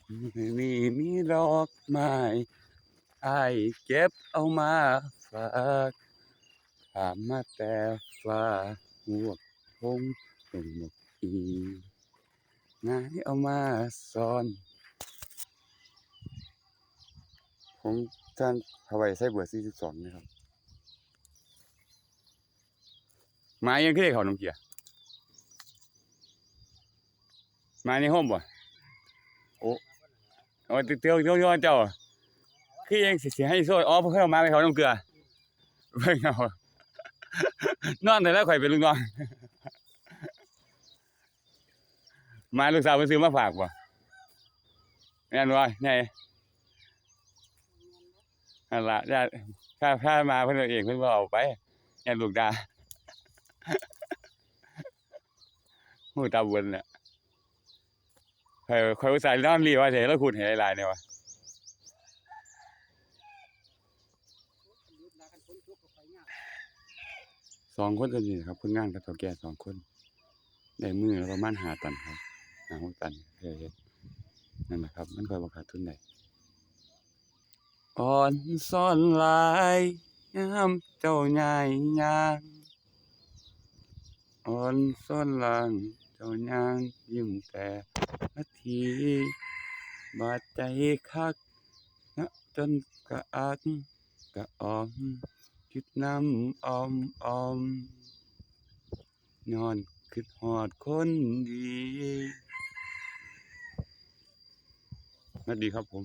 นี่มีดอกไม้อ้ายเก็บเอามาฝากถามมาแต่ฟ้าหวกพงตรงนกอีนายเอามาซ่อนผมท่านถวายไส้เบื่อ42นะครับมายังขึ้นเขาน้องเกียร์มาในห้องบ่โอ้โอ้เตียวเจ้าคือยังสิให้โซ่อ๋อเพิ่นมาไปเขาน้องเกลือเพิ่นเอานอนแต่แล้วข่อยเป็นลูกน้องมาลูกสาวเพิ่นซื้อมาฝากบ่แม่นบ่ไงนั่นล่ะญาติถ้ามาเพิ่นเอาเองเพิ่นบ่เอาไปญาติลูกดาฮู้ตาบนน่ะข่อยอุตส่าห์นอนรีว่าสิให้เราขุดให้หลายๆเนี่ยวะ2คนเท่านี้ครับคนงานกับเฒ่าแก่2คนได้มื้อละประมาณ5ตันครับ5-6ตันเฮ็ดนั่นล่ะครับมันค่อยบ่ขาดทุนได้อ่อนซ่อนหลายยามเจ้าย้ายย่างอ่อนซ่อนหลังเจ้าย่างยิ้มแต่ละทีบาดใจคักนะจนกะอักกะอ่อมคิดน้ำอ้อมย้อนคิดฮอดคนดีสวัสดีครับผม